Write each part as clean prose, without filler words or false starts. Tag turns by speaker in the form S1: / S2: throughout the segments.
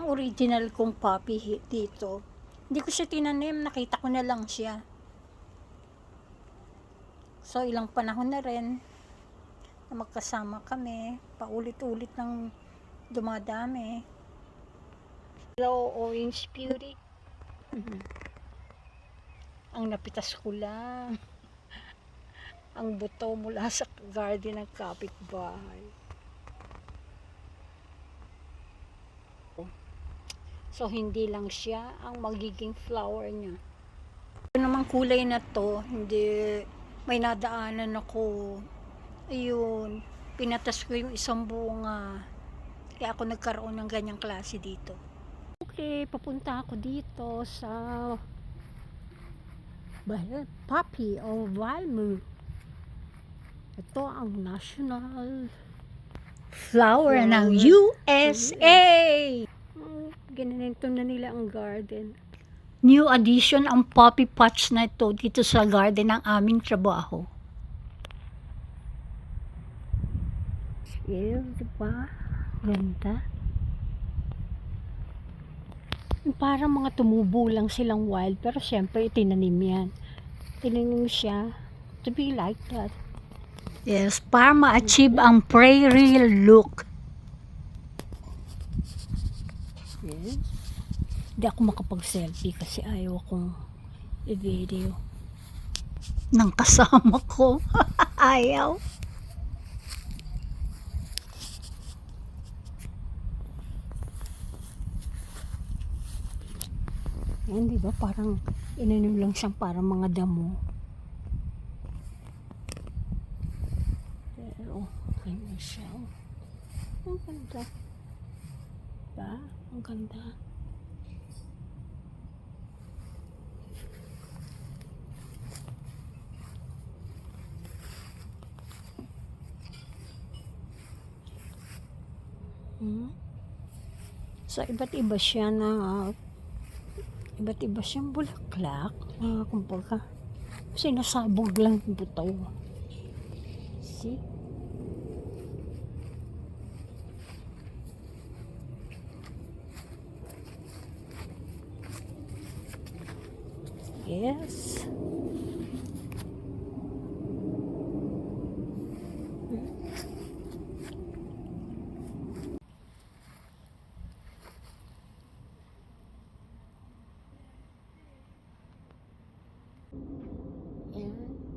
S1: ang original kong puppy dito. Hindi ko siya tinanim, nakita ko na lang siya. So, ilang panahon na rin na magkasama kami, paulit-ulit ng dumadami. Hello, Orange Beauty. Ang napitas ko lang ang buto mula sa garden ng kapitbahay. So, hindi lang siya ang magiging flower niya. Ito namang kulay na to, hindi, may nadaanan ako. Ayun, pinatas ko yung isang bunga. Kaya ako nagkaroon ng ganyang klase dito. Okay, papunta ako dito sa Poppy o Valmu. Ito ang national flower ng USA. Ganito na nila ang garden. New addition ang poppy patch na ito dito sa garden ng aming trabaho. Yeah, diba? Ganda. Parang mga tumubo lang silang wild, pero syempre itinanim yan. Tinanim siya to be like that. Yes, para ma-achieve ang prairie look. Yes. Hindi ako makapag-selfie kasi ayaw akong i-video ng kasama ko. Ayaw. Yan, di ba? Parang inanim lang siyang parang mga damo. Pero, ganyan siya. Ang ganda. Diba? Ang ganda. So, iba't iba siyang bulaklak. Kumbaga, sinasabog lang yung buto. See? Yes.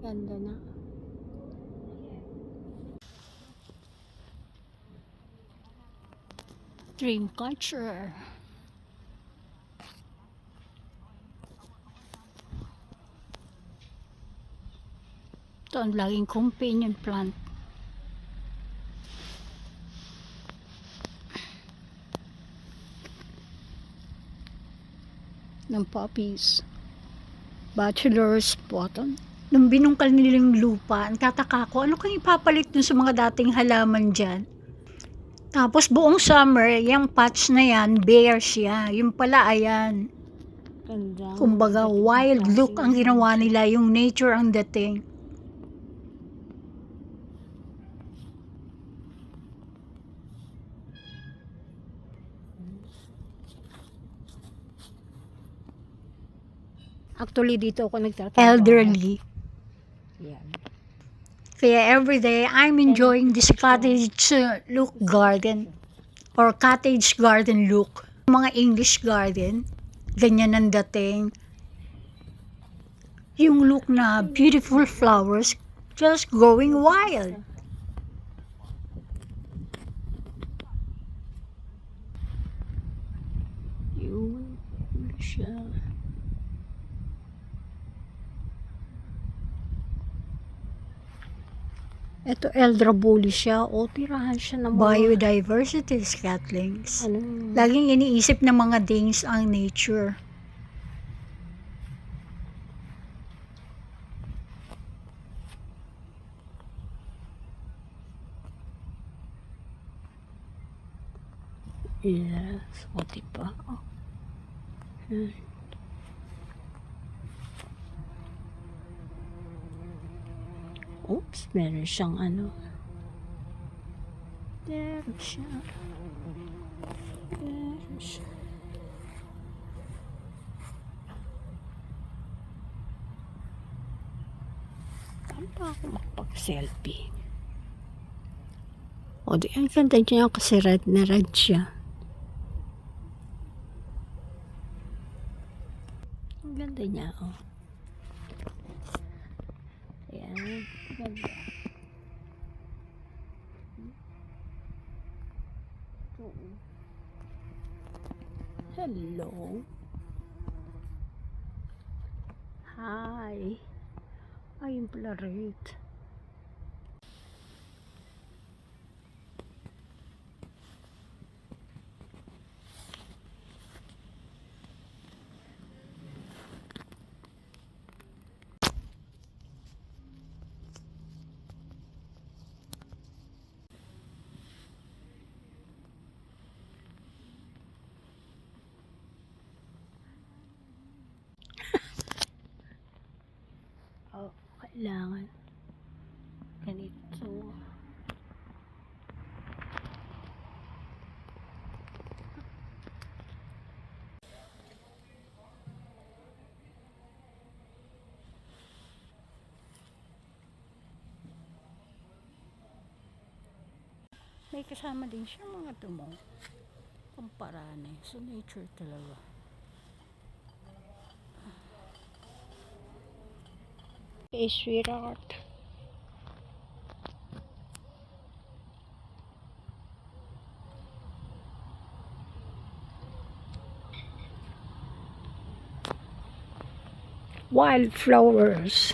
S1: Ganda na. Dream catcher. Ito ang laging companion plant. Ng poppies. Bachelor's button. Nung binungkal nila yung lupa, ang tataka ko, ano kang ipapalit dun sa mga dating halaman dyan? Tapos buong summer, yung patch na yan, bare siya. Yung pala, ayan. Ganda. Kumbaga, wild look ang ginawa nila, yung nature ang dating. Actually, dito ako nagtatrabaho. Elderly. Yan. Kaya everyday, I'm enjoying this cottage look garden or cottage garden look. Mga English garden, ganyan ang dating. Yung look na beautiful flowers just growing wild. Yun siya. Ito, eldrabuli siya. O, tirahan siya ng biodiversity, scatlings. Laging iniisip ng mga Danes ang nature. Yes, o diba? Oops, meron siyang ano. Meron siya. Pa ako makapag-selfie. O di, ang ganda niya kasi red na red siya. Ang ganda niya, oh. Ayan, ganda. Hello. Hi. Ayun pala rate. Oh, kailangan ganito. May kasama din siya mga tumo. Kumparane. So nature talaga. Okay, sweetheart. Wildflowers.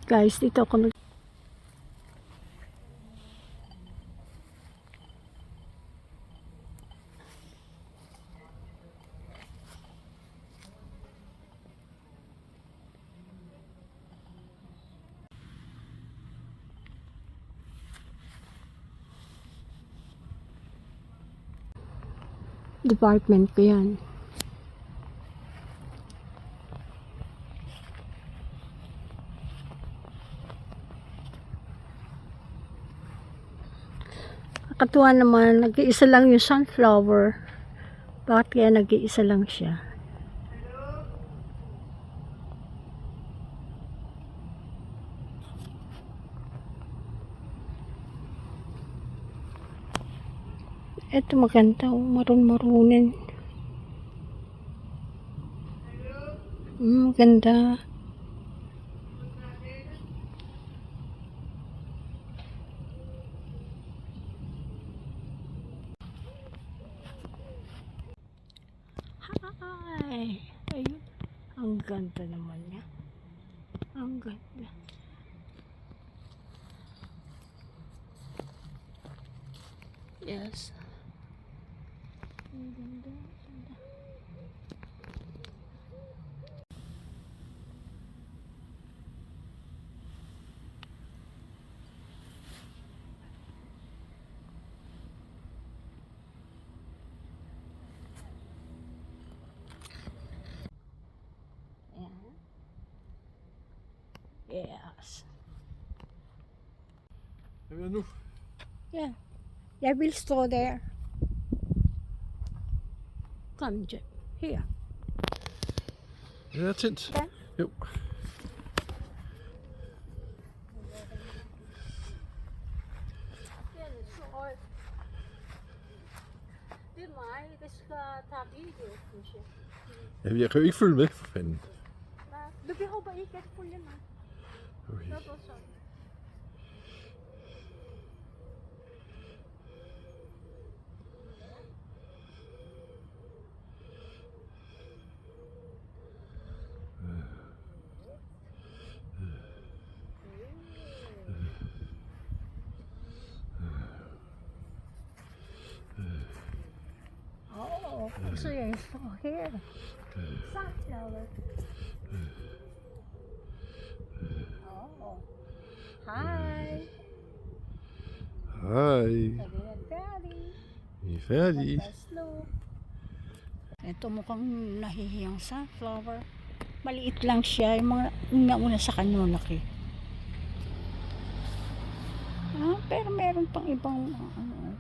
S1: Guys, dito ako department ko yan. Nakakatuwa naman, nag-iisa lang yung sunflower. Bakit kaya nag-iisa lang siya? Ito maganda, marun-marunin. Ganda. Hi! Ayun. Ang ganda naman niya. Ang ganda. Yes. Ang ganda. Ganda. Yes. Yeah. I will store there. Come, Jim. Here.
S2: Ja, tændt.
S1: Ja.
S2: Jo.
S1: Det er mig, der skal tage video, synes jeg.
S2: Jamen, jeg kan jo ikke følge med, for fanden.
S1: Nej, du behøver ikke at følge mig.
S2: Okay.
S1: Det går sådan. Oh, so you're here. Sunflower. Oh. Hi.
S2: Hej.
S1: Sabi na, Daddy.
S2: Vi er færdige.
S1: Slow. Ito mukhang nahihiyang sunflower. Maliit lang siya. Yung mga nauna sa kanya laki. Pero meron pang ibang ano.